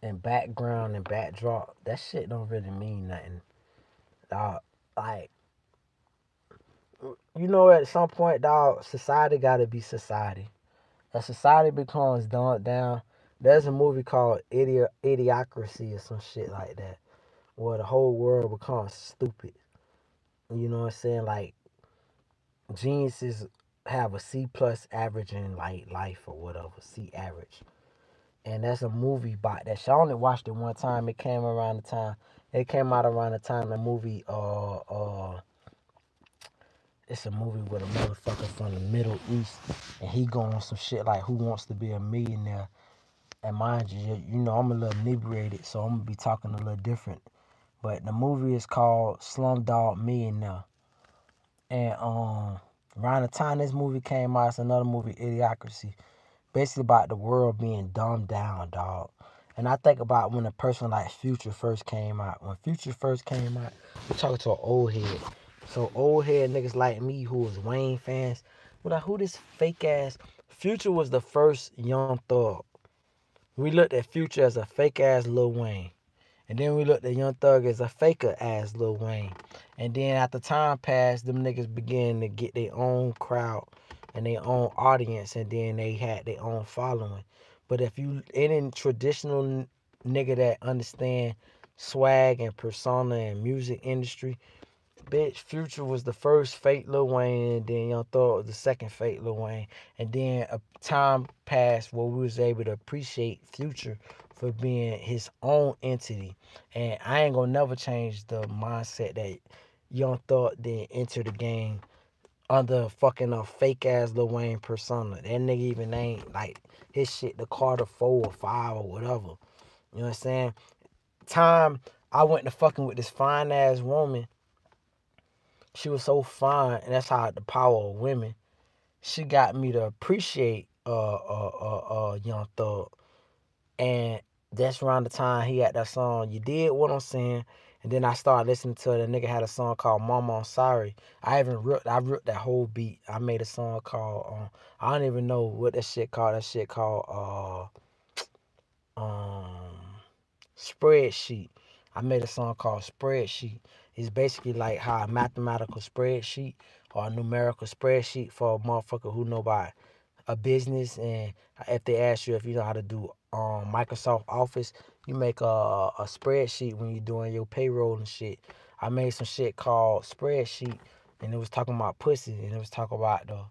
and background and backdrop, that shit don't really mean nothing. Dog, like, at some point, dog, society gotta be society. As society becomes dumbed down, there's a movie called Idiocracy or some shit like that, where the whole world becomes stupid. You know what I'm saying? Like, geniuses have a C plus average in like life or whatever, C average. And that's a movie about that shit. I only watched it one time. It came around the time. It came out around the time the movie it's a movie with a motherfucker from the Middle East, and he going on some shit like Who Wants to Be a Millionaire. And mind you, I'm a little inebriated, so I'm gonna be talking a little different. But the movie is called Slumdog Millionaire, and around the time this movie came out, it's another movie, Idiocracy, basically about the world being dumbed down, dog. And I think about when a person like Future first came out. When Future first came out, we're talking to an old head. So old head niggas like me who was Wayne fans, we're like, who this fake ass? Future was the first young thug. We looked at Future as a fake ass Lil Wayne. And then we looked at Young Thug as a faker ass Lil Wayne. And then after time passed, them niggas began to get their own crowd and their own audience, and then they had their own following. But if you any traditional nigga that understand swag and persona and music industry, bitch, Future was the first fake Lil Wayne, and then Young Thug was the second fake Lil Wayne. And then a time passed where we was able to appreciate Future for being his own entity. And I ain't gonna never change the mindset that Young Thug didn't enter the game under fucking a fake ass Lil Wayne persona. That nigga even ain't like his shit the Carter 4 or 5 or whatever. You know what I'm saying? Time I went to fucking with this fine ass woman. She was so fine, and that's how the power of women. She got me to appreciate Young Thug, and that's around the time he had that song "You Did What I'm Saying," and then I started listening to it. The nigga had a song called "Mama I'm Sorry." I ripped that whole beat. I made a song called I don't even know what that shit called. That shit called Spreadsheet. I made a song called Spreadsheet. It's basically like how a mathematical spreadsheet or a numerical spreadsheet for a motherfucker who know about a business, and if they ask you if you know how to do Microsoft Office, you make a spreadsheet when you're doing your payroll and shit. I made some shit called Spreadsheet, and it was talking about pussy, and it was talking about the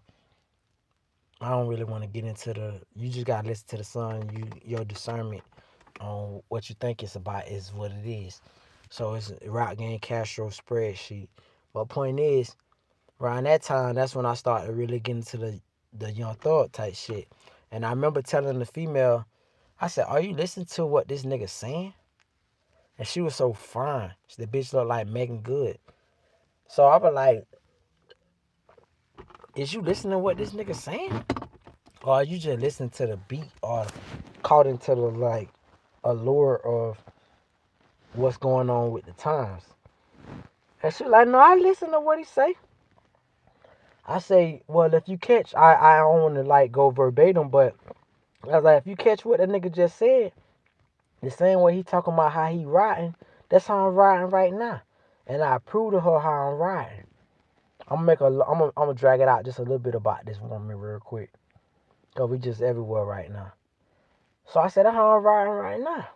I don't really want to get into the. You just gotta listen to the song. Your discernment on what you think it's about is what it is. So it's Rock Game Castro spreadsheet. But point is, around that time, that's when I started really getting into the Young Thug type shit. And I remember telling the female, I said, "Are you listening to what this nigga saying?" And she was so fine. The bitch looked like Megan Good. So I was like, "Is you listening to what this nigga saying, or are you just listening to the beat, or caught into the like allure of what's going on with the times?" And she was like, "No, I listen to what he say." I say, "Well, if you catch, I don't want to like go verbatim, but I was like, if you catch what the nigga just said, the same way he talking about how he riding, that's how I'm riding right now." And I proved to her how I'm riding. I'm gonna drag it out just a little bit about this woman real quick, cause we just everywhere right now. So I said, "That's how I'm riding right now."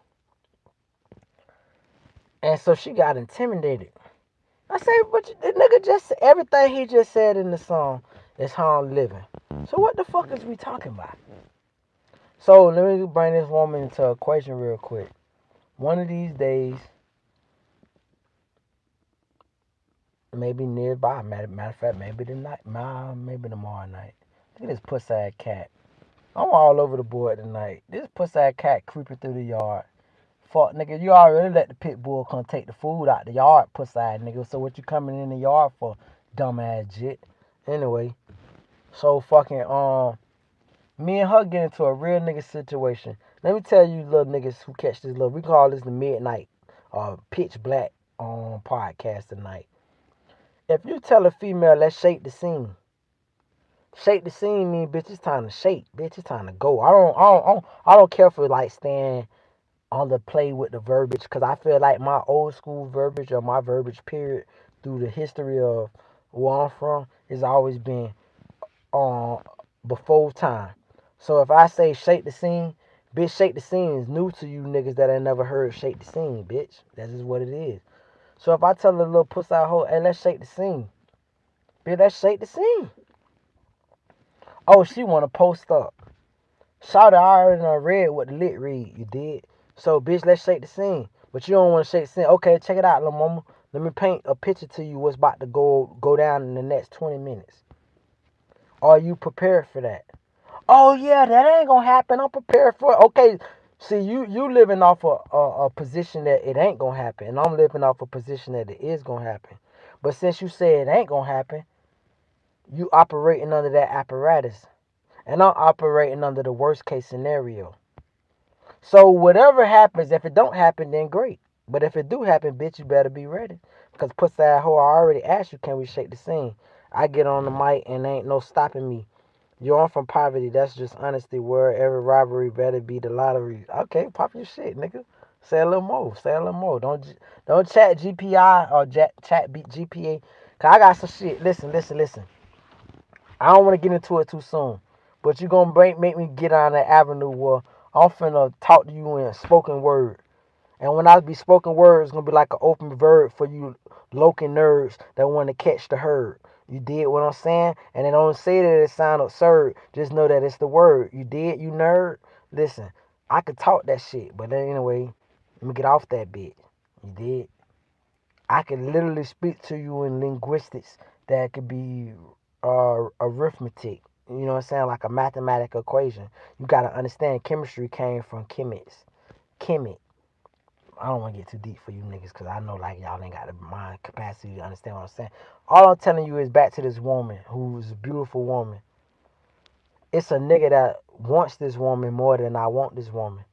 And so she got intimidated. I say, "But the nigga just everything he just said in the song is how I'm living. So what the fuck is we talking about?" So let me bring this woman into a equation real quick. One of these days, maybe nearby, matter of fact, maybe tonight, maybe tomorrow night. Look at this pussy cat. I'm all over the board tonight. This pussy cat creeping through the yard. Fuck, nigga, you already let the pit bull come take the food out the yard, pussy nigga. So what you coming in the yard for, dumbass jit? Anyway, so fucking me and her get into a real nigga situation. Let me tell you, little niggas who catch this little. We call this the midnight, pitch black podcast tonight. If you tell a female, let's shake the scene mean, bitch, it's time to shake, bitch, it's time to go. I don't care for like staying on the play with the verbiage, because I feel like my old school verbiage or my verbiage period through the history of where I'm from has always been um before time. So if I say shake the scene, bitch, shake the scene is new to you niggas that ain't never heard shake the scene, bitch. That's just what it is. So if I tell a little puss out hoe, hey, let's shake the scene, bitch, let's shake the scene. Oh, she wanna post up. Shout out, I already done read what the lit read, you did. So, bitch, let's shake the scene. But you don't want to shake the scene. Okay, check it out, little mama. Let me paint a picture to you what's about to go down in the next 20 minutes. Are you prepared for that? Oh, yeah, that ain't going to happen. I'm prepared for it. Okay, see, you living off a position that it ain't going to happen. And I'm living off a position that it is going to happen. But since you say it ain't going to happen, you operating under that apparatus. And I'm operating under the worst case scenario. So whatever happens, if it don't happen, then great. But if it do happen, bitch, you better be ready. Because pussy that hoe, I already asked you, can we shake the scene? I get on the mic and ain't no stopping me. You're on from poverty, that's just honesty. Where every robbery better be the lottery. Okay, pop your shit, nigga. Say a little more. Say a little more. Don't chat GPI or chat GPA. Cause I got some shit. Listen. I don't want to get into it too soon, but you gonna make me get on that avenue where I'm finna talk to you in spoken word. And when I be spoken word, it's gonna be like an open verb for you local nerds that want to catch the herd. You did what I'm saying? And then don't say that it sound absurd. Just know that it's the word. You did, you nerd? Listen, I could talk that shit, but then anyway, let me get off that bit. You did? I can literally speak to you in linguistics that could be arithmetic. You know what I'm saying? Like a mathematical equation. You gotta understand chemistry came from chemics. Chemic. I don't want to get too deep for you niggas because I know like y'all ain't got the mind capacity to understand what I'm saying. All I'm telling you is back to this woman who's a beautiful woman. It's a nigga that wants this woman more than I want this woman,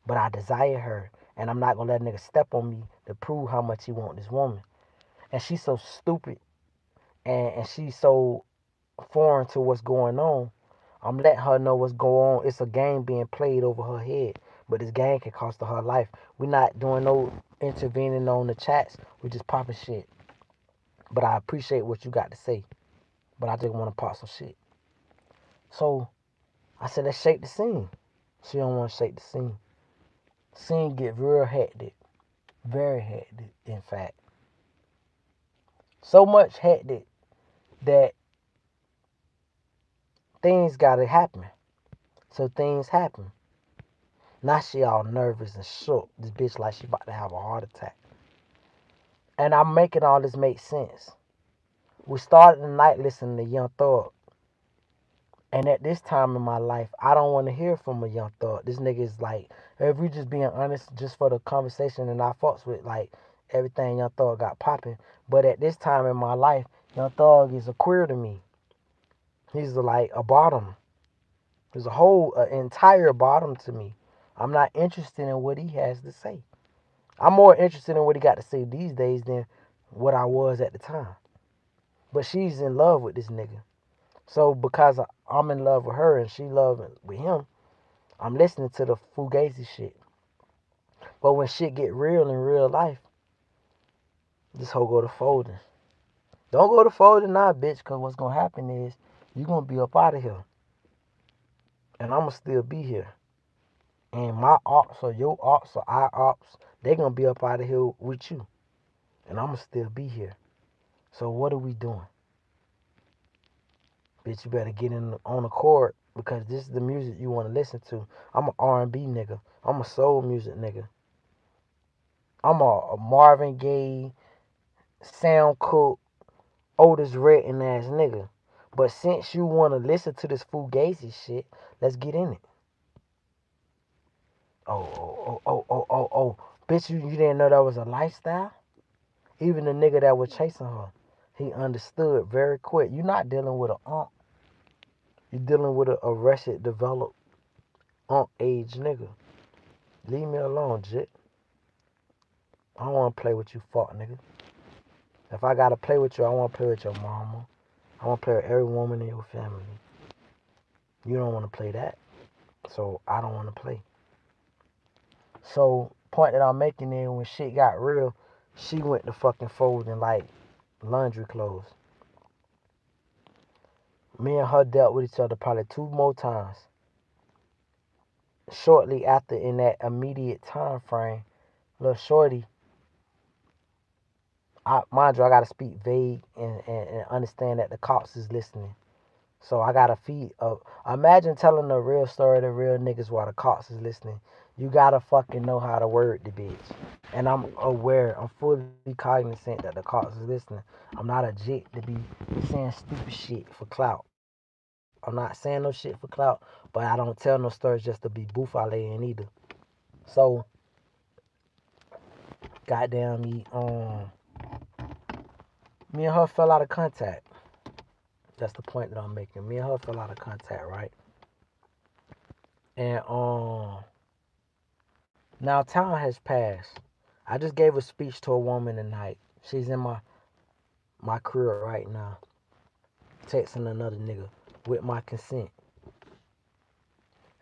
but I desire her, and I'm not gonna let a nigga step on me to prove how much he want this woman. And she's so stupid and she's so foreign to what's going on. I'm letting her know what's going on. It's a game being played over her head, but this game can cost her life. We're not doing no intervening on the chats. We're just popping shit. But I appreciate what you got to say. But I just want to pop some shit. So I said, let's shake the scene. She don't want to shake the scene. Scene get real hectic. Very hectic, in fact. So much hectic that things gotta happen. So things happen. Now she all nervous and shook. This bitch like she about to have a heart attack. And I'm making all this make sense. We started the night listening to Young Thug. And at this time in my life, I don't want to hear from a Young Thug. This nigga is like, if we just being honest, just for the conversation and I fucks with like everything Young Thug got popping. But at this time in my life, Young Thug is a queer to me. He's like a bottom. There's a whole entire bottom to me. I'm not interested in what he has to say. I'm more interested in what he got to say these days than what I was at the time. But she's in love with this nigga. So because I'm in love with her and she loving with him, I'm listening to the fugazi shit. But when shit get real in real life, this hoe go to folding. Don't go to folding now, bitch, because what's going to happen is you going to be up out of here. And I'm going to still be here. And my ops or your ops or our ops, they going to be up out of here with you. And I'm going to still be here. So what are we doing? Bitch, you better get in on the chord because this is the music you want to listen to. I'm an R&B nigga. I'm a soul music nigga. I'm a Marvin Gaye, Sound Cook, Otis Redding ass nigga. But since you want to listen to this fugazi shit, let's get in it. Oh. Bitch, you didn't know that was a lifestyle? Even the nigga that was chasing her, he understood very quick. You're not dealing with a You're dealing with a arrested, developed, age nigga. Leave me alone, jit. I don't want to play with you, fuck nigga. If I gotta play with you, I want to play with your mama. I want to play with every woman in your family. You don't want to play that, so I don't want to play. So, point that I'm making is when shit got real, she went to fucking folding like laundry clothes. Me and her dealt with each other probably 2 more times. Shortly after, in that immediate time frame, little shorty, mind you, I gotta speak vague and understand that the cops is listening. So I gotta feed up. Imagine telling a real story to real niggas while the cops is listening. You gotta fucking know how to word the bitch. And I'm aware, I'm fully cognizant that the cops is listening. I'm not a jit to be saying stupid shit for clout. I'm not saying no shit for clout, but I don't tell no stories just to be boofale in either. So, goddamn me and her fell out of contact. That's the point that I'm making. Me and her fell out of contact, right? And now time has passed. I just gave a speech to a woman tonight. She's in my crib right now, texting another nigga with my consent.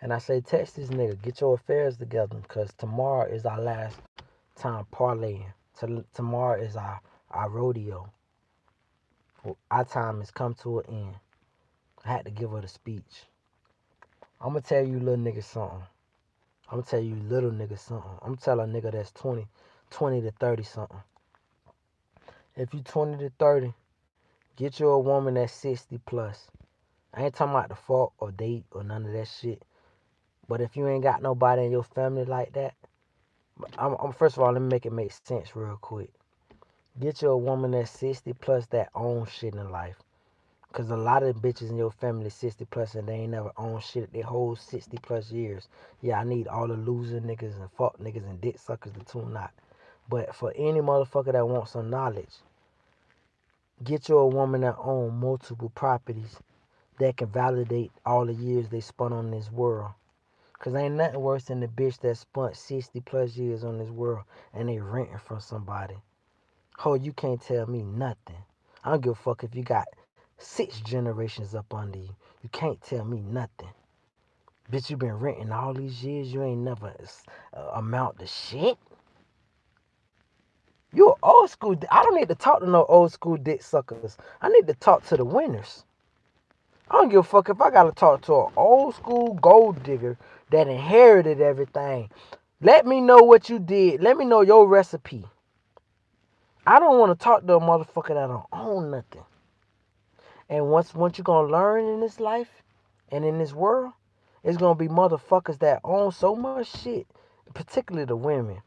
And I say, text this nigga, get your affairs together, because tomorrow is our last time parlaying. Tomorrow is our rodeo. Our time has come to an end. I had to give her the speech. I'm going to tell you little nigga something. I'm going to tell you little nigga something. I'm going to tell a nigga that's 20 to 30 something. If you 20 to 30, get you a woman that's 60 plus. I ain't talking about the fuck or date or none of that shit. But if you ain't got nobody in your family like that, first of all, let me make sense real quick. Get you a woman that's 60 plus that owns shit in life. Because a lot of bitches in your family 60 plus and they ain't never owned shit their whole 60 plus years. Yeah, I need all the loser niggas and fuck niggas and dick suckers to tune out. But for any motherfucker that wants some knowledge, get you a woman that owns multiple properties that can validate all the years they spent on this world. Because ain't nothing worse than the bitch that spent 60 plus years on this world and they renting from somebody. Oh, you can't tell me nothing. I don't give a fuck if you got 6 generations up under you. You can't tell me nothing. Bitch, you been renting all these years. You ain't never amount to shit. You an old school. I don't need to talk to no old school dick suckers. I need to talk to the winners. I don't give a fuck if I gotta talk to an old school gold digger that inherited everything. Let me know what you did. Let me know your recipe. I don't want to talk to a motherfucker that don't own nothing. And once you're gonna learn in this life and in this world, it's gonna be motherfuckers that own so much shit, particularly the women.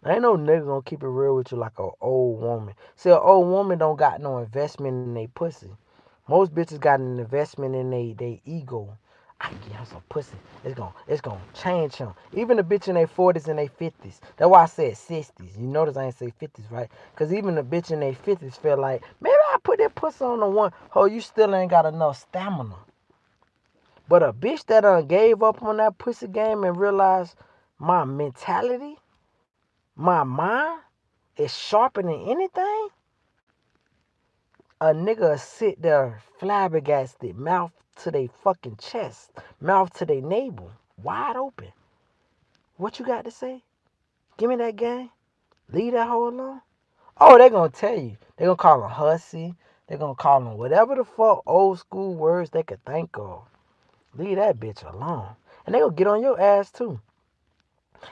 Ain't no nigga gonna keep it real with you like an old woman. See, an old woman don't got no investment in their pussy. Most bitches got an investment in they ego. I can get him some pussy. It's gonna change him. Even the bitch in their 40s and their 50s. That's why I said 60s. You notice I ain't say 50s, right? Cause even the bitch in their 50s feel like, maybe I put that pussy on the one. Oh, you still ain't got enough stamina. But a bitch that done gave up on that pussy game and realized my mentality, my mind is sharper than anything. A nigga sit there flabbergasted, mouth to their fucking chest, mouth to their navel, wide open. What you got to say? Give me that game. Leave that hoe alone. Oh, they gonna tell you. They gonna call him hussy. They gonna call him whatever the fuck old school words they could think of. Leave that bitch alone. And they gonna get on your ass too.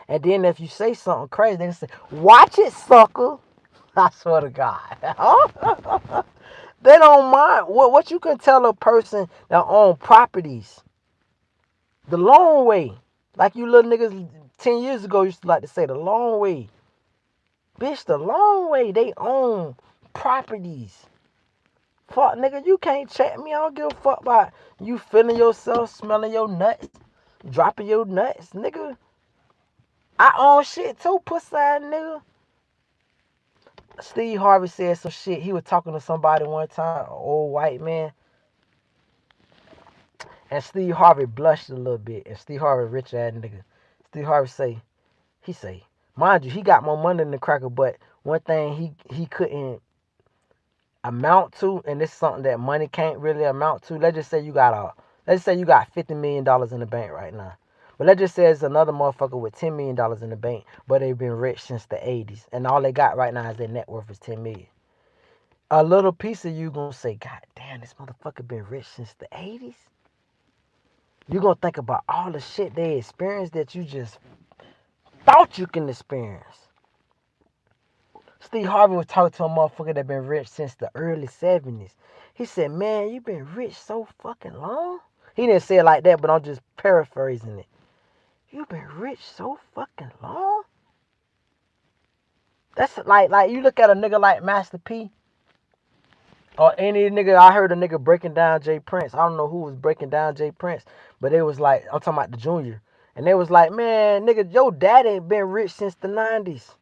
And then if you say something crazy, they gonna say, watch it, sucker. I swear to God. They don't mind. What you can tell a person that own properties the long way. Like you little niggas 10 years ago used to like to say the long way. Bitch, the long way. They own properties. Fuck, nigga, you can't check me. I don't give a fuck about you feeling yourself, smelling your nuts, dropping your nuts. Nigga, I own shit too, pussy ass nigga. Steve Harvey said some shit. He was talking to somebody one time, an old white man. And Steve Harvey blushed a little bit. And Steve Harvey, rich ass nigga. Steve Harvey say, mind you, he got more money than the cracker, but one thing he couldn't amount to, and this is something that money can't really amount to. Let's just say you got $50 million in the bank right now. But let's just say it's another motherfucker with $10 million in the bank, but they've been rich since the 80s. And all they got right now is their net worth is 10 million. A little piece of you gonna say, God damn, this motherfucker been rich since the 80s? You gonna think about all the shit they experienced that you just thought you can experience. Steve Harvey was talking to a motherfucker that been rich since the early 70s. He said, man, you been rich so fucking long? He didn't say it like that, but I'm just paraphrasing it. You been rich so fucking long? That's like you look at a nigga like Master P or any nigga. I heard a nigga breaking down Jay Prince. I don't know who was breaking down Jay Prince, but it was like, I'm talking about the junior. And they was like, man, nigga, your daddy been rich since the 90s.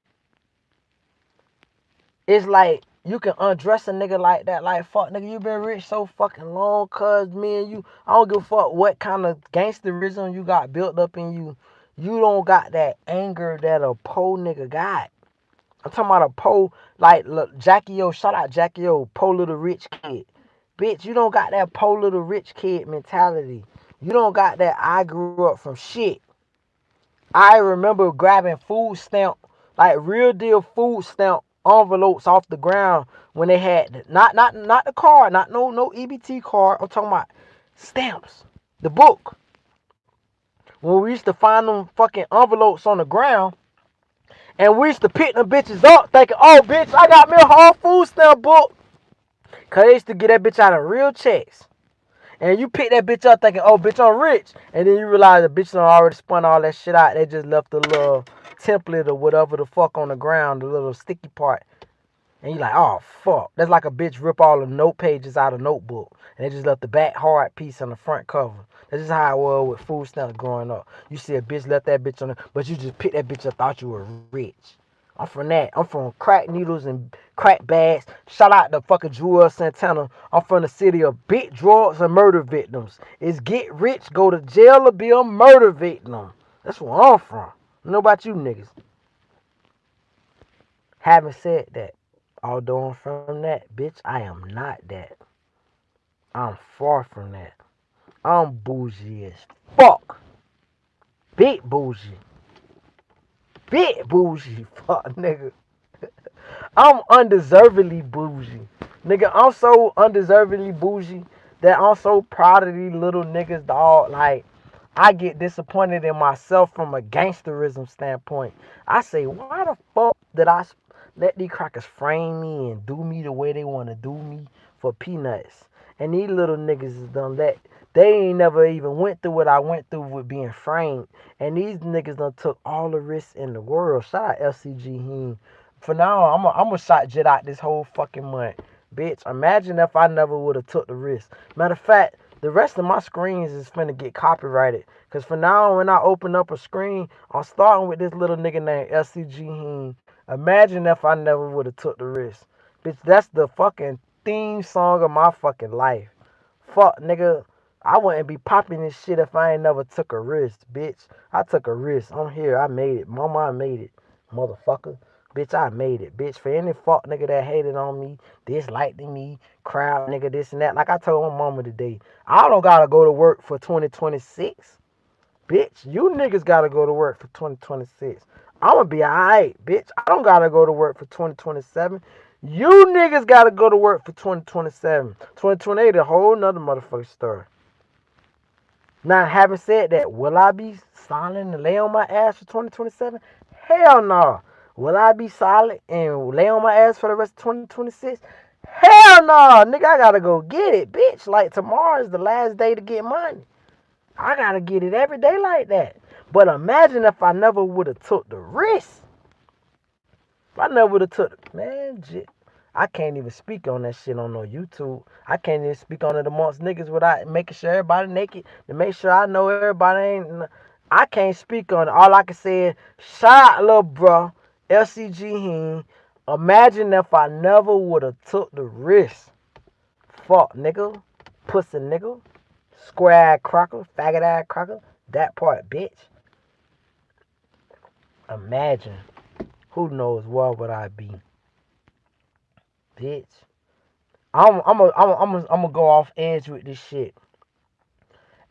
It's like you can undress a nigga like that, like, fuck nigga, you been rich so fucking long, cuz me and you, I don't give a fuck what kind of gangsterism you got built up in you. You don't got that anger that a po nigga got. I'm talking about a po, like, look, Jackie O, shout out Jackie O, po little rich kid. Bitch, you don't got that po little rich kid mentality. You don't got that I grew up from shit. I remember grabbing food stamp, like real deal food stamp envelopes off the ground when they had not the card, not no EBT card. I'm talking about stamps, the book. When we used to find them fucking envelopes on the ground, and we used to pick them bitches up, thinking, oh bitch, I got me a whole food stamp book, cause they used to get that bitch out of real checks. And you pick that bitch up thinking, oh, bitch, I'm rich. And then you realize the bitch done already spun all that shit out. They just left the little template or whatever the fuck on the ground, the little sticky part. And you like, oh, fuck. That's like a bitch rip all the note pages out of notebook. And they just left the back hard piece on the front cover. That's just how it was with food stamps growing up. You see a bitch left that bitch on there, but you just picked that bitch up, thought you were rich. I'm from that. I'm from crack needles and crack bags. Shout out to fucking Joel Santana. I'm from the city of big drugs and murder victims. It's get rich, go to jail, or be a murder victim. That's where I'm from. I don't know about you niggas. Having said that, although I'm from that, bitch, I am not that. I'm far from that. I'm bougie as fuck. Big bougie. Big bougie, fuck nigga. I'm undeservedly bougie. Nigga, I'm so undeservedly bougie that I'm so proud of these little niggas, dog. Like, I get disappointed in myself from a gangsterism standpoint. I say, why the fuck did I let these crackers frame me and do me the way they want to do me for peanuts? And these little niggas is done let. They ain't never even went through what I went through with being framed. And these niggas done took all the risks in the world. Shout out LCG Heen. For now, I'm a shot jet out this whole fucking month. Bitch, imagine if I never would have took the risk. Matter of fact, the rest of my screens is finna get copyrighted. Because for now, when I open up a screen, I'm starting with this little nigga named LCG Heen. Imagine if I never would have took the risk. Bitch, that's the fucking theme song of my fucking life. Fuck, nigga. I wouldn't be popping this shit if I ain't never took a risk, bitch. I took a risk. I'm here. I made it. Mama, I made it. Motherfucker. Bitch, I made it. Bitch, for any fuck nigga that hated on me, disliked me, crowd nigga, this and that. Like I told my mama today, I don't gotta go to work for 2026. Bitch, you niggas gotta go to work for 2026. I'ma be alright, bitch. I don't gotta go to work for 2027. You niggas gotta go to work for 2027. 2028 a whole nother motherfucking story. Now, having said that, will I be silent and lay on my ass for 2027? Hell no. Will I be solid and lay on my ass for the rest of 2026? Hell no. Nigga, I gotta go get it, bitch. Like, tomorrow is the last day to get money. I gotta get it every day like that. But imagine if I never would have took the risk. If I never would have took, man, I can't even speak on that shit on no YouTube. I can't even speak on it amongst niggas without making sure everybody naked to make sure I know everybody ain't. I can't speak on it. All I can say is, shout out, little bro, LCG Heen. Imagine if I never would have took the risk. Fuck, nigga. Pussy nigga. Square-eyed cracker. Faggot-eyed cracker. That part, bitch. Imagine. Who knows where would I be? Bitch. I'm gonna go off edge with this shit.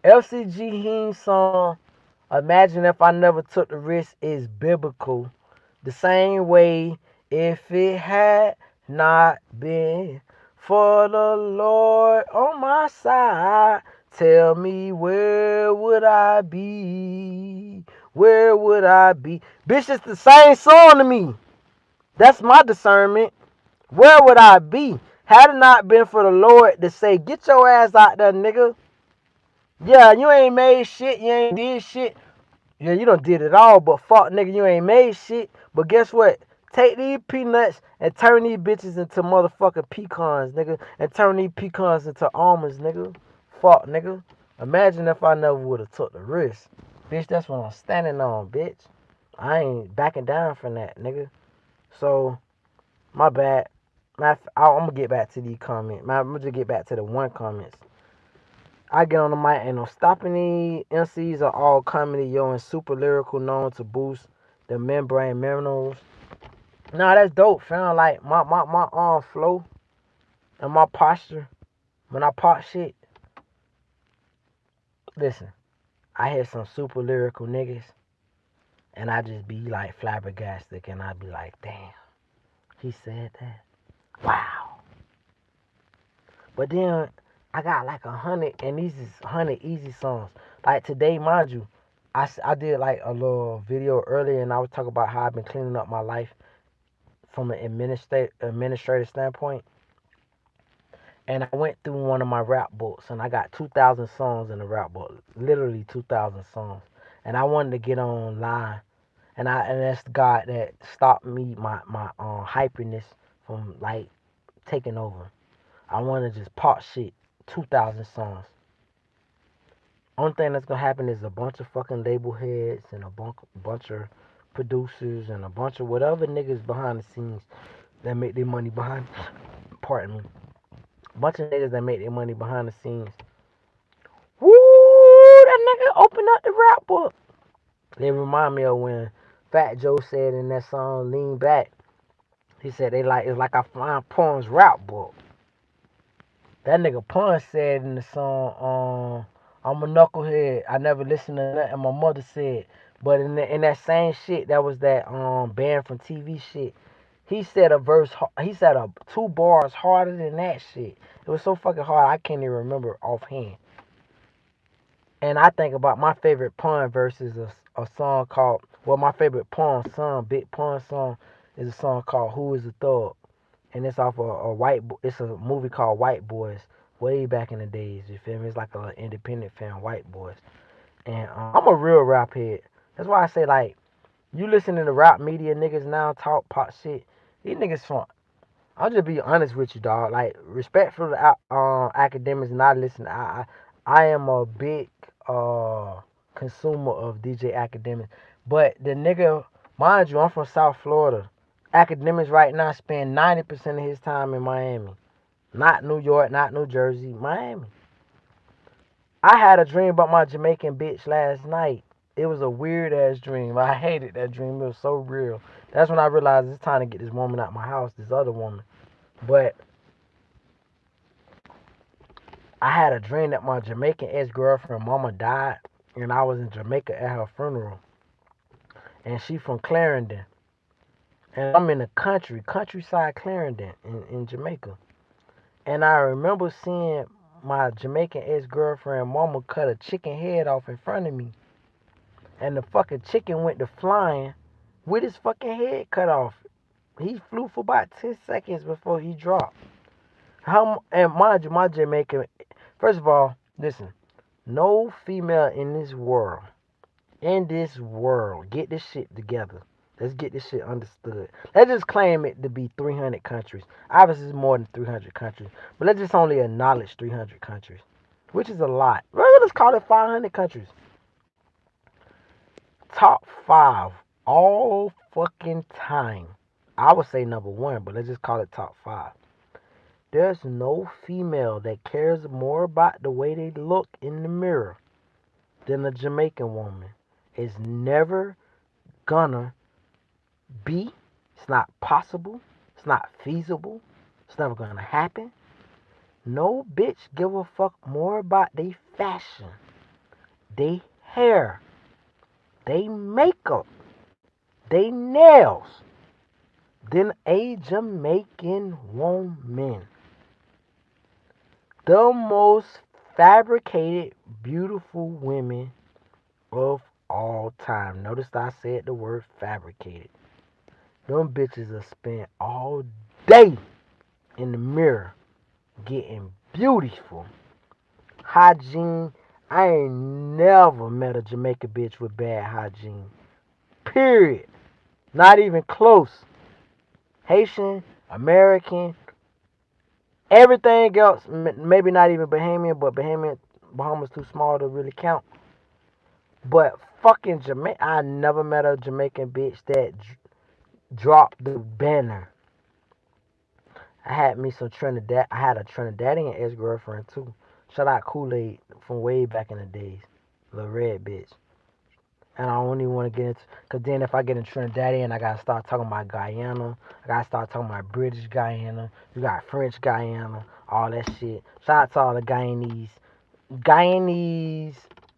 LCG Heen song, Imagine if I never took the risk is biblical. The same way if it had not been for the Lord on my side. Tell me where would I be? Where would I be? Bitch, it's the same song to me. That's my discernment. Where would I be? Had it not been for the Lord to say, get your ass out there, nigga. Yeah, you ain't made shit. You ain't did shit. Yeah, you done did it all, but fuck, nigga, you ain't made shit. But guess what? Take these peanuts and turn these bitches into motherfucking pecans, nigga. And turn these pecans into almonds, nigga. Fuck, nigga. Imagine if I never would have took the risk. Bitch, that's what I'm standing on, bitch. I ain't backing down from that, nigga. So, my bad. I'm gonna get back to these comments. I'm gonna just get back to the one comments. I get on the mic, ain't no stopping these. MCs are all comedy, yo, and super lyrical, known to boost the membrane minerals. Nah, that's dope, fam. Like, my arm flow and my posture when I pop shit. Listen, I hear some super lyrical niggas, and I just be like flabbergasted, and I be like, damn, he said that? Wow. But then I got like 100, and these is 100 easy songs. Like today, mind you, I did like a little video earlier, and I was talking about how I've been cleaning up my life from an administrative standpoint. And I went through one of my rap books, and I got 2,000 songs in the rap book, literally 2,000 songs. And I wanted to get online, and that's God that stopped me my hyperness from like taking over. I want to just pop shit, 2,000 songs. Only thing that's gonna happen is a bunch of fucking label heads and a bunch of producers and a bunch of whatever niggas behind the scenes that make their money behind. Pardon me. A bunch of niggas that make their money behind the scenes. Woo! That nigga opened up the rap book. They remind me of when Fat Joe said in that song "Lean Back." He said it's like I find Pun's rap book. That nigga Pun said in the song, I'm a knucklehead. I never listened to nothing my mother said. But in that same shit, that was that banned from TV shit. He said he said 2 bars harder than that shit. It was so fucking hard, I can't even remember offhand. And I think about my favorite Pun versus a song called, well, my favorite Pun song, Big Pun song, is a song called Who is a Thug? And it's off it's a movie called White Boys, way back in the days. You feel me? It's like an independent film, White Boys. And I'm a real rap head. That's why I say, like, you listening to rap media niggas now talk pop shit. These niggas from, I'll just be honest with you, dog. Like, respect for the academics not listening. I am a big consumer of DJ Academics, but the nigga, mind you, I'm from South Florida. Academics right now spend 90% of his time in Miami, not New York, not New Jersey, Miami. I had a dream about my Jamaican bitch last night. It was a weird ass dream. I hated that dream. It was so real. That's when I realized it's time to get this woman out my house, this other woman. But I had a dream that my Jamaican ex-girlfriend mama died, and I was in Jamaica at her funeral. And she from Clarendon. And I'm in the countryside Clarendon in Jamaica. And I remember seeing my Jamaican ex-girlfriend mama cut a chicken head off in front of me. And the fucking chicken went to flying with his fucking head cut off. He flew for about 10 seconds before he dropped. And mind you, my Jamaican, first of all, listen, no female in this world, get this shit together. Let's get this shit understood. Let's just claim it to be 300 countries. Obviously, it's more than 300 countries. But let's just only acknowledge 300 countries, which is a lot. Well, let's call it 500 countries. Top 5 all fucking time. I would say number 1, but let's just call it top 5. There's no female that cares more about the way they look in the mirror than a Jamaican woman. It's never gonna be. It's not possible. It's not feasible. It's never gonna happen. No bitch give a fuck more about they fashion, they hair, they makeup, they nails than a Jamaican woman. The most fabricated, beautiful women of all time. Notice I said the word fabricated. Them bitches are spent all day in the mirror getting beautiful. Hygiene. I ain't never met a Jamaican bitch with bad hygiene. Period. Not even close. Haitian, American, everything else, maybe not even Bahamian, but Bahamas too small to really count. But fucking Jamaica, I never met a Jamaican bitch that dropped the banner. I had me some Trinidad. I had a Trinidadian ex girlfriend too. Shout out Kool Aid from way back in the days, little red bitch. And I don't even want to get into, cause then if I get in Trinidadian, I gotta start talking about Guyana. I gotta start talking about British Guyana. You got French Guyana, all that shit. Shout out to all the Guyanese,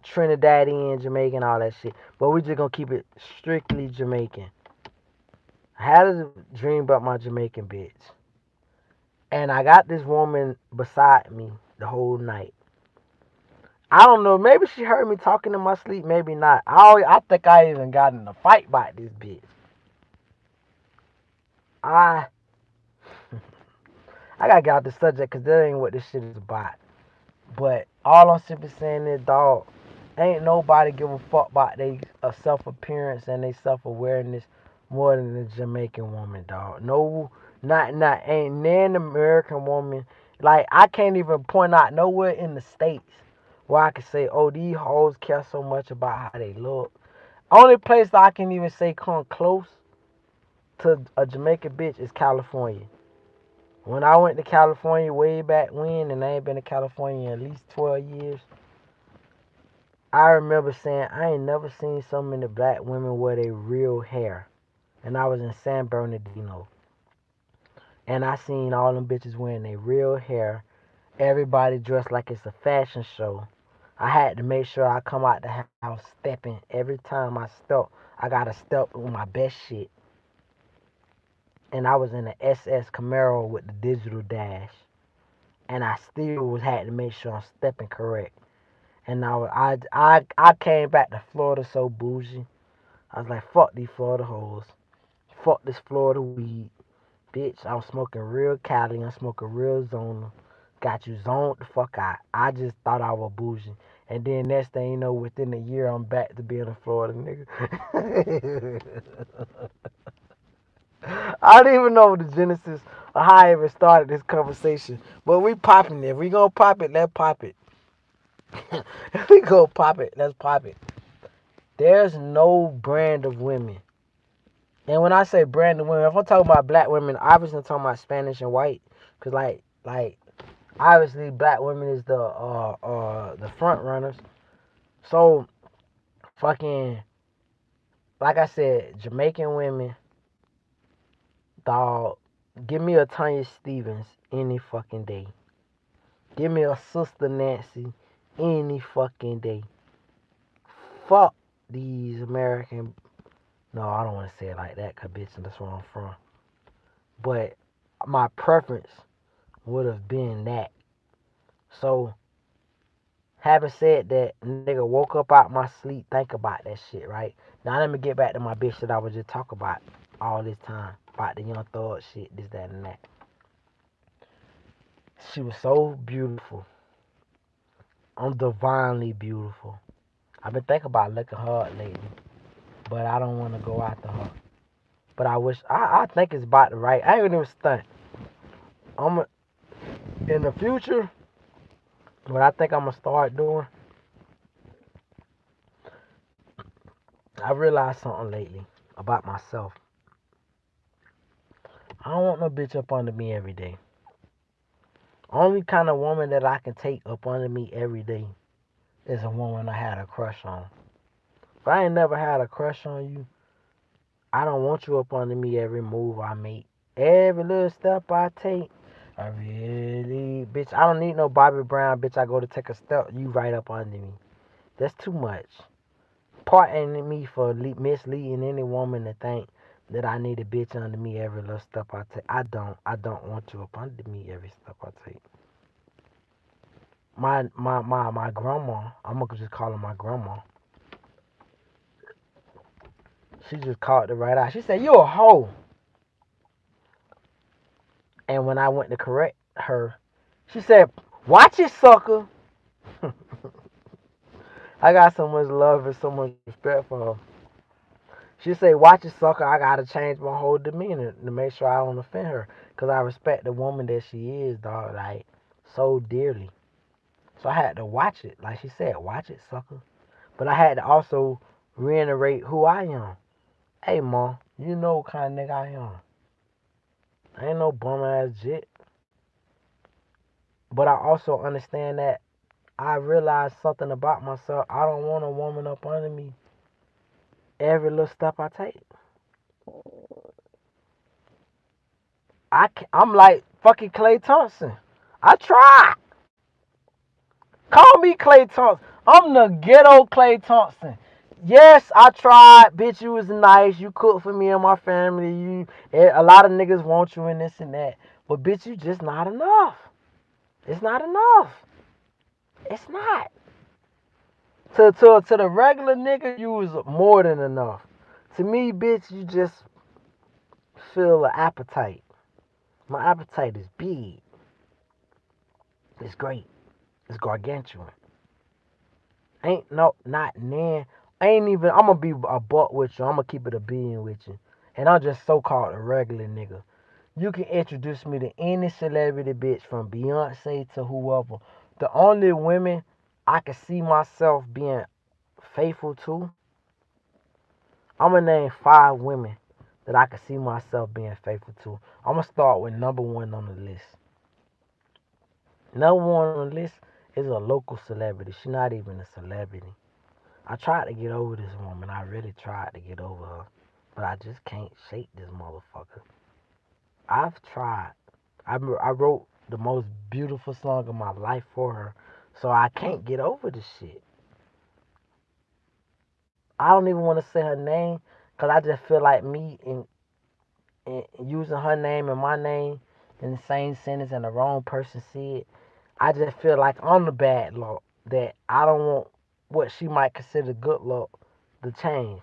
Trinidadian, Jamaican, all that shit. But we just gonna keep it strictly Jamaican. I had a dream about my Jamaican bitch, and I got this woman beside me the whole night. I don't know. Maybe she heard me talking in my sleep. Maybe not. I think I even got in a fight about this bitch. I I gotta get out the subject because that ain't what this shit is about. But all I'm simply saying is, dog, ain't nobody give a fuck about their self appearance and their self awareness more than the Jamaican woman, dog. No, not ain't nan American woman. Like I can't even point out nowhere in the states where I can say, oh, these hoes care so much about how they look. Only place that I can even say come close to a Jamaican bitch is California. When I went to California way back when, and I ain't been to California in at least 12 years, I remember saying I ain't never seen so many black women wear their real hair. And I was in San Bernardino. And I seen all them bitches wearing their real hair. Everybody dressed like it's a fashion show. I had to make sure I come out the house stepping. Every time I step, I gotta step with my best shit. And I was in the SS Camaro with the digital dash. And I still was had to make sure I'm stepping correct. And I came back to Florida so bougie. I was like, fuck these Florida hoes. Fuck this Florida weed. Bitch, I'm smoking real Cali. I'm smoking real Zona. Got you zoned the fuck out. I just thought I was bougie. And then next thing you know, within a year, I'm back to being a Florida nigga. I don't even know the genesis or how I even started this conversation. But we popping it. If we gonna pop it, let's pop it. If we go pop it, let's pop it. There's no brand of women. And when I say brand of women, if I'm talking about black women, obviously I'm talking about Spanish and white. Cause like obviously black women is the front runners. So fucking like I said, Jamaican women, dog, give me a Tanya Stevens any fucking day. Give me a Sister Nancy any fucking day. Fuck these American. No, I don't want to say it like that, cause bitch, that's where I'm from. But my preference would have been that. So, having said that, nigga woke up out my sleep, think about that shit, right? Now let me get back to my bitch that I was just talking about all this time about the young thug shit, this, that, and that. She was so beautiful. I'm divinely beautiful. I've been thinking about looking her up lately, but I don't want to go after her. But I wish I think it's about the right. I ain't even stunt. I'm in the future. What I think I'm gonna start doing. I realized something lately about myself. I don't want no bitch up under me every day. Only kind of woman that I can take up under me every day is a woman I had a crush on. If I ain't never had a crush on you, I don't want you up under me every move I make. Every little step I take. I really, bitch, I don't need no Bobby Brown, bitch. I go to take a step, you right up under me. That's too much. pardon me for misleading any woman to think that I need a bitch under me every little step I take. I don't. I don't want you up under me every step I take. My grandma, I'm gonna just call her my grandma. She just called it right out. She said, "You a hoe." And when I went to correct her, she said, "Watch it, sucker." I got so much love and so much respect for her. She said, "Watch it, sucker." I gotta change my whole demeanor to make sure I don't offend her, cause I respect the woman that she is, dog, like so dearly. So I had to watch it, like she said, "Watch it, sucker." But I had to also reiterate who I am. Hey, ma, you know what kind of nigga I am. I ain't no bum ass jit. But I also understand that I realized something about myself. I don't want a woman up under me every little step I take. I'm like fucking Clay Thompson. I tried. Call me Clay Thompson. I'm the ghetto Clay Thompson. Yes, I tried. Bitch, you was nice. You cooked for me and my family. A lot of niggas want you and this and that. But bitch, you just not enough. It's not enough. It's not. To the regular nigga, you was more than enough. To me, bitch, you just feel an appetite. My appetite is big. It's great. It's gargantuan. Ain't no, not nan. Ain't even, I'm gonna be a buck with you. I'm gonna keep it a being with you. And I'm just so called a regular nigga. You can introduce me to any celebrity bitch from Beyonce to whoever. The only women I can see myself being faithful to, I'm gonna name 5 women that I can see myself being faithful to. I'm gonna start with number one on the list. Number one on the list is a local celebrity. She's not even a celebrity. I tried to get over this woman. I really tried to get over her. But I just can't shake this motherfucker. I've tried. I wrote the most beautiful song of my life for her. So I can't get over this shit. I don't even want to say her name because I just feel like me and using her name and my name in the same sentence and the wrong person see it. I just feel like I'm the bad luck that I don't want what she might consider good luck to change.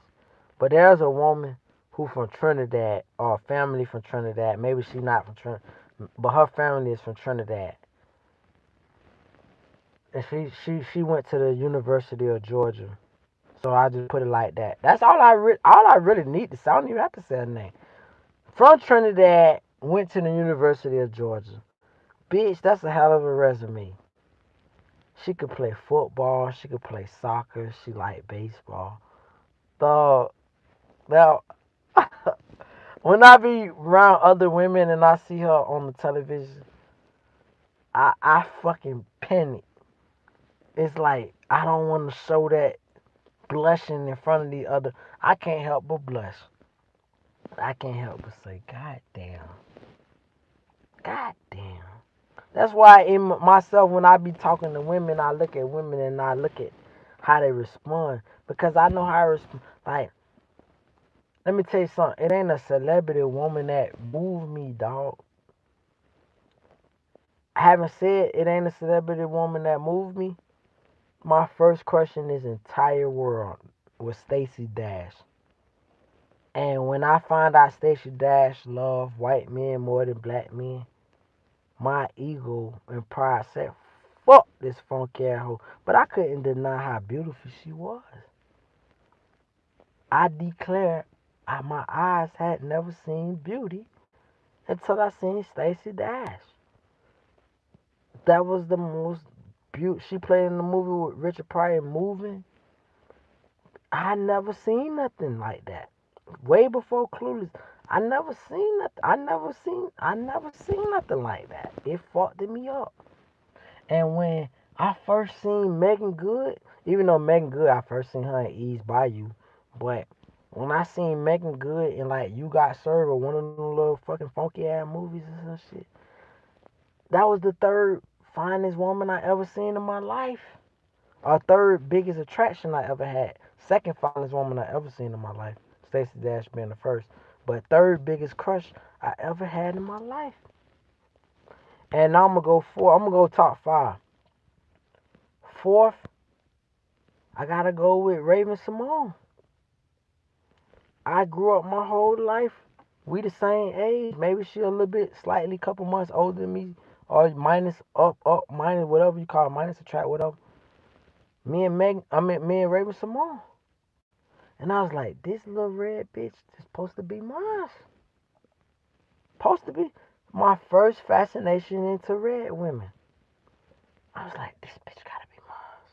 But there's a woman who from Trinidad or family from Trinidad. Maybe she not from Trinidad, but her family is from Trinidad. And she went to the University of Georgia. So I just put it like that. That's all I really need to say. I don't even have to say her name. From Trinidad, went to the University of Georgia. Bitch, that's a hell of a resume. She could play football. She could play soccer. She like baseball. So now, when I be around other women and I see her on the television, I fucking panic. It's like I don't want to show that blushing in front of the other. I can't help but blush. I can't help but say, God damn. God damn. That's why in myself, when I be talking to women, I look at women and I look at how they respond. Because I know how I respond. Like, let me tell you something. It ain't a celebrity woman that moved me, dog. Having said it ain't a celebrity woman that moved me, my first crush in this entire world was Stacey Dash. And when I found out Stacey Dash loved white men more than black men, my ego and pride said, fuck this funky ass hoe. But I couldn't deny how beautiful she was. I declare my eyes had never seen beauty until I seen Stacey Dash. That was the most beautiful. She played in the movie with Richard Pryor, Moving. I never seen nothing like that. Way before Clueless, I never seen nothing. I never seen nothing like that. It fucked me up. And when I first seen Megan Good, even though Megan Good, I first seen her in Ease Bayou, but when I seen Megan Good in like You Got Served or one of them little fucking funky ass movies and some shit, that was the third finest woman I ever seen in my life. Or third biggest attraction I ever had. Second finest woman I ever seen in my life. Stacey Dash being the first. But third biggest crush I ever had in my life. And now I'm gonna go four. I'm gonna go top five. Fourth, I gotta go with Raven Simone. I grew up my whole life. We the same age. Maybe she a little bit, slightly, couple months older than me, or minus minus whatever you call it, minus subtract whatever. Me and Raven Simone. And I was like, this little red bitch is supposed to be mine. Supposed to be my first fascination into red women. I was like, this bitch gotta be mine.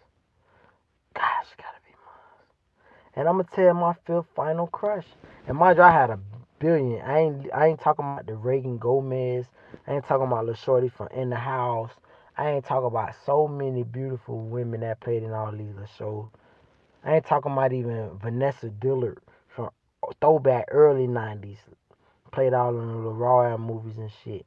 Gosh, she gotta be mine. And I'm gonna tell my fifth final crush. And mind you, I had a billion. I ain't talking about the Reagan Gomez. I ain't talking about Lil Shorty from In the House. I ain't talking about so many beautiful women that played in all these little shows. I ain't talking about even Vanessa Dillard from throwback early 90s. Played all in the Raw movies and shit.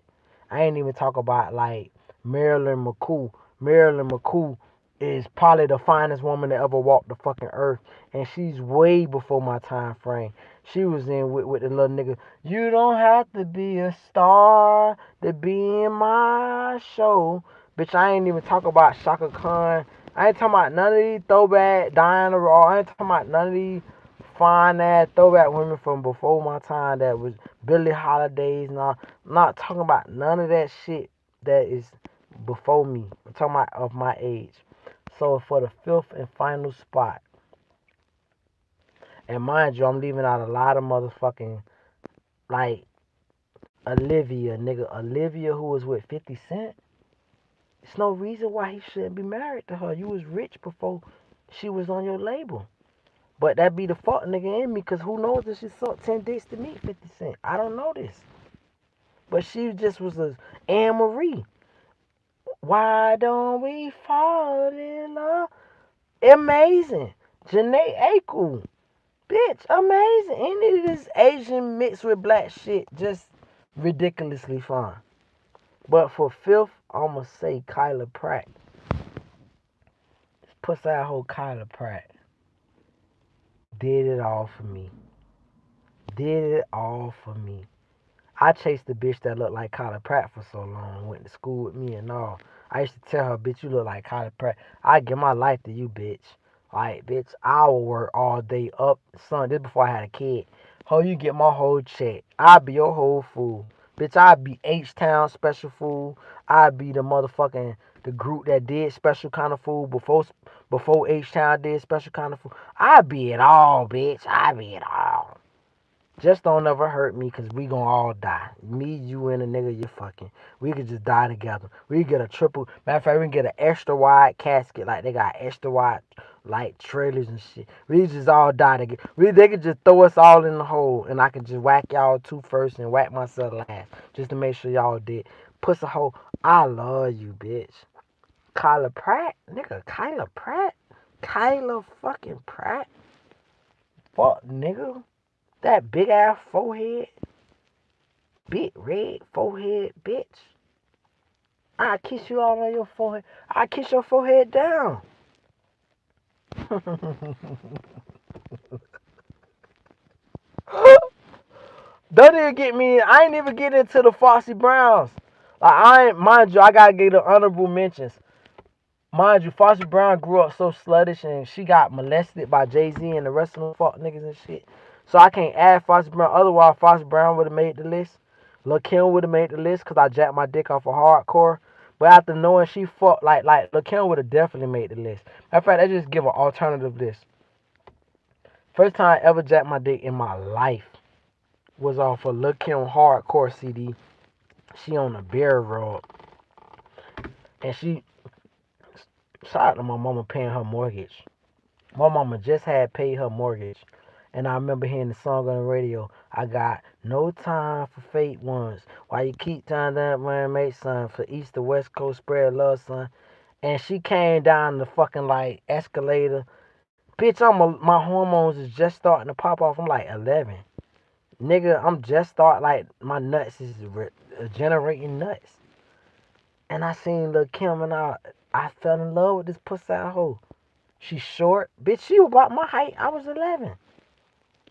I ain't even talk about like Marilyn McCool. Marilyn McCool is probably the finest woman that ever walked the fucking earth. And she's way before my time frame. She was in with the little nigga. You don't have to be a star to be in my show. Bitch, I ain't even talk about Shaka Khan. I ain't talking about none of these throwback Diana Raw. I ain't talking about none of these fine ass throwback women from before my time that was Billie Holidays and all. I'm not talking about none of that shit that is before me. I'm talking about of my age. So for the fifth and final spot, and mind you, I'm leaving out a lot of motherfucking like Olivia, nigga. Olivia who was with 50 Cent. There's no reason why he shouldn't be married to her. You was rich before she was on your label. But that be the fuck nigga in me, cause who knows if she sucked 10 dicks to meet 50 Cent. I don't know this. But she just was a Anne Marie. Why don't we fall in love? Amazing. Janae Aiko. Bitch, amazing. Any of this Asian mixed with black shit, just ridiculously fine. But for fifth, I'ma say Kyla Pratt. This pussy out whole Kyla Pratt. Did it all for me. Did it all for me. I chased the bitch that looked like Kyla Pratt for so long, went to school with me and all. I used to tell her, bitch, you look like Kyla Pratt. I give my life to you, bitch. Like, bitch, I will work all day up. Son, this before I had a kid. Ho, you get my whole check. I be your whole fool. Bitch, I be H-Town special fool. I be the motherfucking, the group that did special kind of fool before H-Town did special kind of fool. I be it all, bitch. I be it all. Just don't ever hurt me, cause we gonna all die. Me, you, and a nigga you fucking. We could just die together. We could get a triple. Matter of fact, we can get an extra wide casket, like they got extra wide, like trailers and shit. We just all die together. They could just throw us all in the hole, and I could just whack y'all two first and whack myself last, just to make sure y'all dead. Puss a hole. I love you, bitch. Kyla Pratt, nigga. Kyla Pratt. Kyla fucking Pratt. Fuck, nigga. That big ass forehead, big red forehead, bitch. I kiss you all on your forehead. I kiss your forehead down. Don't even get me. I ain't even get into the Foxy Browns. Like I ain't, mind you, I gotta get the honorable mentions. Mind you, Foxy Brown grew up so sluttish and she got molested by Jay-Z and the rest of them fuck niggas and shit. So I can't add Foxy Brown. Otherwise, Foxy Brown would have made the list. Lil' Kim would have made the list because I jacked my dick off of hardcore. But after knowing she fucked, like Lil' Kim would have definitely made the list. Matter of fact, I just give an alternative list. First time I ever jacked my dick in my life was off of Lil' Kim hardcore CD. She on a bear rug. And she, shout out to my mama paying her mortgage. My mama just had paid her mortgage. And I remember hearing the song on the radio. I got no time for fake ones. Why you keep trying to man make son for East to West Coast spread love, son. And she came down the fucking like escalator. Bitch, my hormones is just starting to pop off. I'm like 11. Nigga, I'm just starting like my nuts is generating nuts. And I seen Lil' Kim and I fell in love with this pussy hole. She's short. Bitch, she was about my height. I was 11.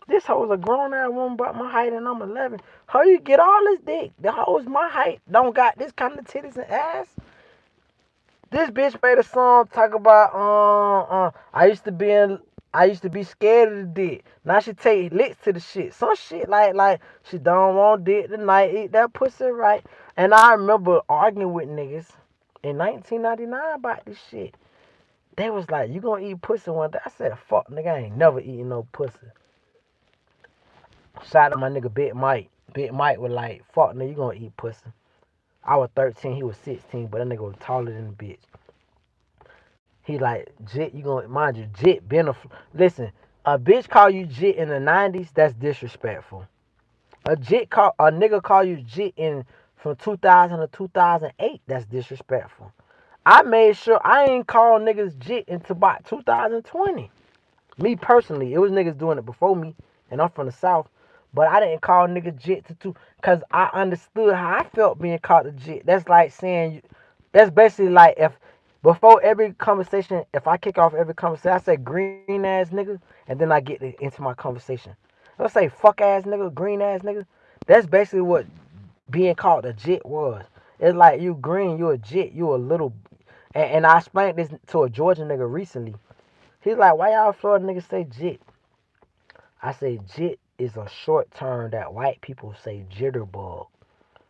This hoe was a grown ass woman about my height and I'm 11. How you get all this dick? The hoe's my height. Don't got this kind of titties and ass. This bitch made a song talk about I used to be scared of the dick. Now she take licks to the shit. Some shit like she don't want dick tonight. Eat that pussy right. And I remember arguing with niggas in 1999 about this shit. They was like, you gonna eat pussy one day? I said, fuck nigga, I ain't never eating no pussy. Shout out to my nigga Big Mike. Big Mike was like, fuck nigga, you gonna eat pussy. I was 13, he was 16, but that nigga was taller than the bitch. He like, Jit, you gonna, mind you, Jit been listen, a bitch call you Jit in the 90s, that's disrespectful. A nigga call you Jit in from 2000 to 2008, that's disrespectful. I made sure I ain't call niggas Jit until about 2020. Me personally, it was niggas doing it before me, and I'm from the South. But I didn't call niggas jit cause I understood how I felt being called a jit. That's like saying, that's basically like if before every conversation, if I kick off every conversation, I say green ass nigga, and then I get into my conversation. Let's say fuck ass nigga, green ass nigga. That's basically what being called a jit was. It's like you green, you a jit, you a little. And I explained this to a Georgia nigga recently. He's like, why y'all Florida niggas say jit? I say jit is a short term that white people say jitterbug.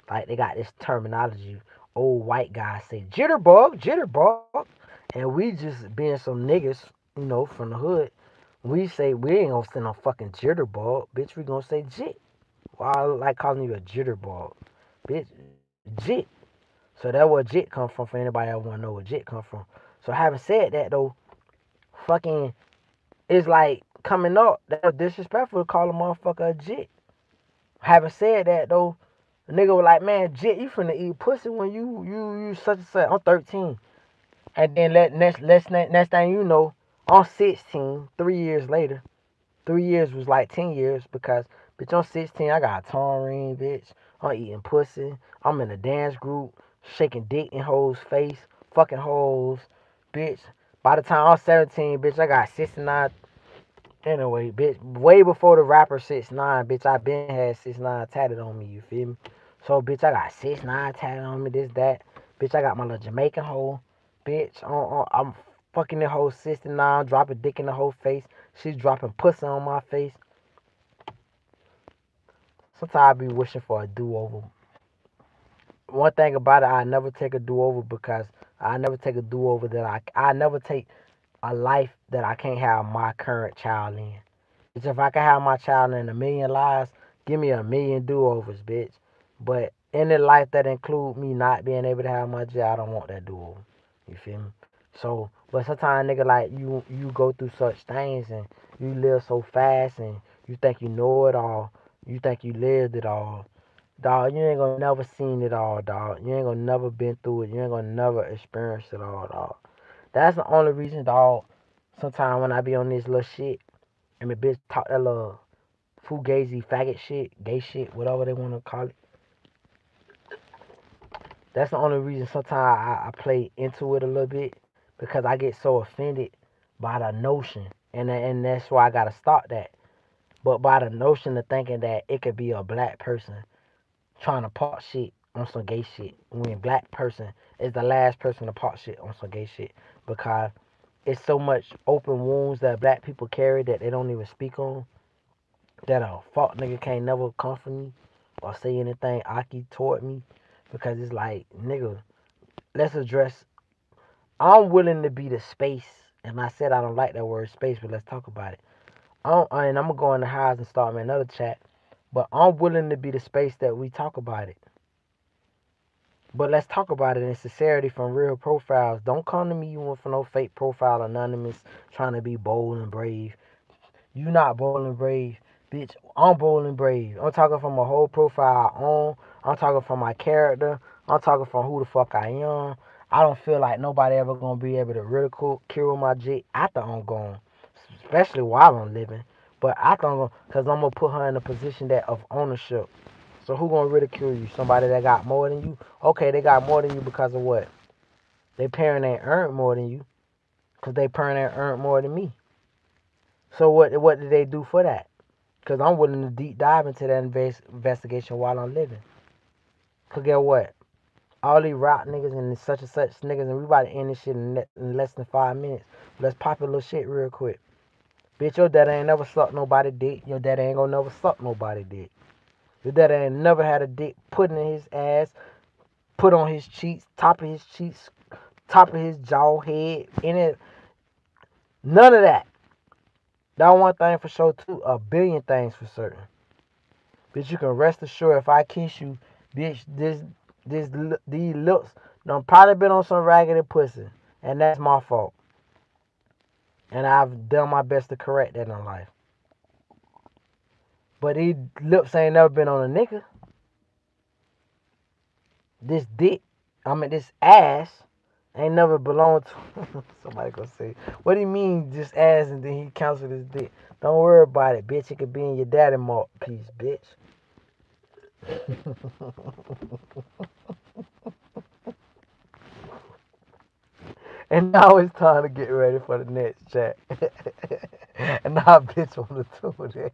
Like they got this terminology. Old white guys say jitterbug, jitterbug. And we just being some niggas, from the hood. We say we ain't gonna say no fucking jitterbug. Bitch, we gonna say jit. Why I like calling you a jitterbug? Bitch, jit. So that where jit come from for anybody that wanna know where jit come from. So having said that though, fucking it's like coming up, that was disrespectful to call a motherfucker a jit. Having said that though, the nigga was like, man, jit, you finna eat pussy when you such and such. I'm 13. And then next thing you know, I'm 16, 3 years later. 3 years was like 10 years because bitch I'm 16, I got a tongue ring, bitch. I'm eating pussy. I'm in a dance group, shaking dick in hoes' face, fucking hoes, bitch. By the time I'm 17, bitch, I got 69. Anyway, bitch, way before the rapper 6ix9ine, bitch, I been had 6ix9ine tatted on me, you feel me? So, bitch, I got 6ix9ine tatted on me, this, that. Bitch, I got my little Jamaican hoe, bitch. I'm fucking the whole 69, dropping dick in the whole face. She's dropping pussy on my face. Sometimes I be wishing for a do-over. One thing about it, I never take a do-over because I never take a do-over that I never take a life that I can't have my current child in. Bitch, if I can have my child in a million lives, give me a million do-overs, bitch. But any life that include me not being able to have my child, I don't want that do-over. You feel me? So, but sometimes nigga like you go through such things and you live so fast and you think you know it all. You think you lived it all. Dog, you ain't gonna never seen it all, dog. You ain't gonna never been through it. You ain't gonna never experience it all, dog. That's the only reason, dog. Sometimes when I be on this little shit and the bitch talk that little fugazi faggot shit, gay shit, whatever they wanna call it. That's the only reason sometimes I play into it a little bit because I get so offended by the notion, and that's why I gotta stop that. But by the notion of thinking that it could be a black person trying to pop shit on some gay shit when black person is the last person to pop shit on some gay shit because it's so much open wounds that black people carry that they don't even speak on that a fuck nigga can't never come for me or say anything aki toward me because it's like nigga let's address I'm willing to be the space and I said I don't like that word space but let's talk about it and I'm gonna go in the house and start me another chat but I'm willing to be the space that we talk about it. But let's talk about it in sincerity from real profiles. Don't come to me you want for no fake profile anonymous trying to be bold and brave. You not bold and brave, bitch. I'm bold and brave. I'm talking from a whole profile I own. I'm talking from my character. I'm talking from who the fuck I am. I don't feel like nobody ever gonna be able to ridicule my jit after I'm gone, especially while I'm living. But after I'm gone, cause I'm gonna put her in a position that of ownership. So who gonna ridicule you? Somebody that got more than you? Okay, they got more than you because of what? Their parent ain't earned more than you. Because they earn more than me. So what did they do for that? Because I'm willing to deep dive into that investigation while I'm living. Because guess what? All these rock niggas and such and such niggas, and we about to end this shit in less than 5 minutes. Let's pop a little shit real quick. Bitch, your dad ain't never sucked nobody dick. Your dad ain't gonna never suck nobody dick. Your dad ain't never had a dick put in his ass, put on his cheeks, top of his cheeks, top of his jaw, head, in it. None of that. That one thing for sure, too. A billion things for certain. Bitch, you can rest assured if I kiss you, bitch, these lips done probably been on some raggedy pussy. And that's my fault. And I've done my best to correct that in life. But these lips ain't never been on a nigga. This dick, this ass, ain't never belonged to. Somebody gonna say, what do you mean just ass and then he cancel his dick? Don't worry about it, bitch. It could be in your daddy mark piece, bitch. And now it's time to get ready for the next chat. And now bitch on the tune.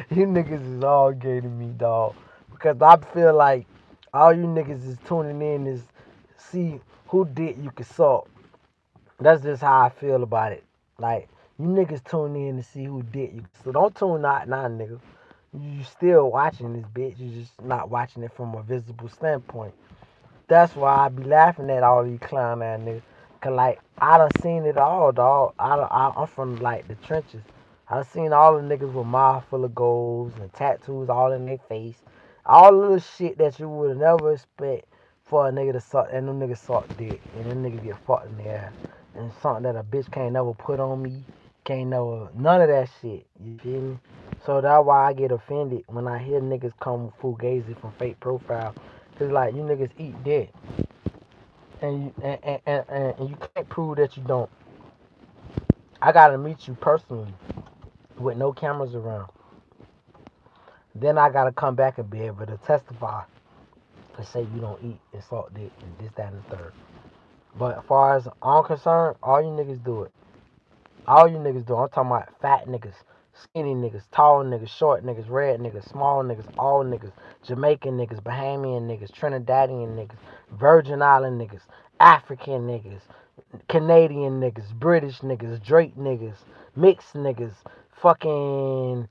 You niggas is all gay to me, dog. Because I feel like all you niggas is tuning in is see who dick you can suck. That's just how I feel about it. Like, you niggas tune in to see who dick you can suck. So don't tune out now, nigga. You still watching this bitch. You just not watching it from a visible standpoint. That's why I be laughing at all these clown ass niggas. Cause like I done seen it all, dog. I'm from like the trenches. I done seen all the niggas with mouth full of goals and tattoos all in their face. All the little shit that you would never expect for a nigga to suck, and them niggas suck dick, and them niggas get fucked in the ass. And something that a bitch can't never put on me, can't never, none of that shit. You feel me? So that's why I get offended when I hear niggas come fugazi from fake profile. Cause like you niggas eat dick, and you can't prove that you don't. I gotta meet you personally with no cameras around. Then I gotta come back and be able to testify to say you don't eat and salt dick and this, that, and the third. But as far as I'm concerned, all you niggas do it. All you niggas do. I'm talking about fat niggas, skinny niggas, tall niggas, short niggas, red niggas, small niggas, all niggas, Jamaican niggas, Bahamian niggas, Trinidadian niggas, Virgin Island niggas, African niggas, Canadian niggas, British niggas, Drake niggas, mixed niggas, fucking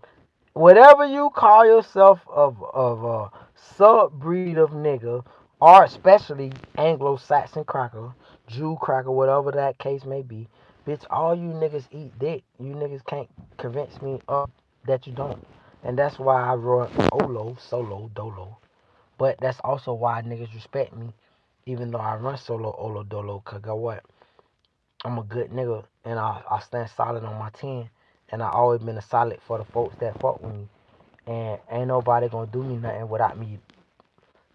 whatever you call yourself of a sub-breed of nigga, or especially Anglo-Saxon cracker, Jew cracker, whatever that case may be, bitch, all you niggas eat dick. You niggas can't convince me of that you don't. And that's why I run Olo, solo, dolo. But that's also why niggas respect me, even though I run solo, Olo, dolo, cause guess what? I'm a good nigga, and I stand solid on my 10, and I always been a solid for the folks that fuck with me. And ain't nobody gonna do me nothing without me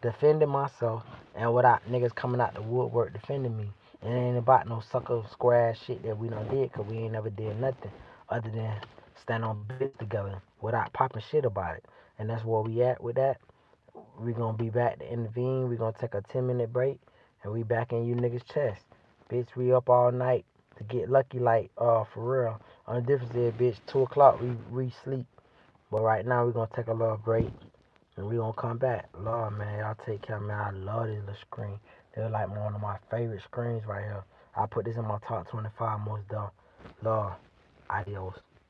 defending myself and without niggas coming out the woodwork defending me. It ain't about no sucker square ass shit that we done did, cause we ain't never did nothing other than stand on business together without popping shit about it. And that's where we at with that. We gonna be back to intervene. We gonna take a 10-minute break, and we back in you niggas' chest. Bitch, we up all night to get lucky like for real. On the difference is, bitch, 2 o'clock we sleep. But right now we gonna take a little break. And we gonna come back. Lord, man, y'all take care, man. I love this little screen. They're like one of my favorite screens right here. I put this in my top 25 most done. Lord, adios.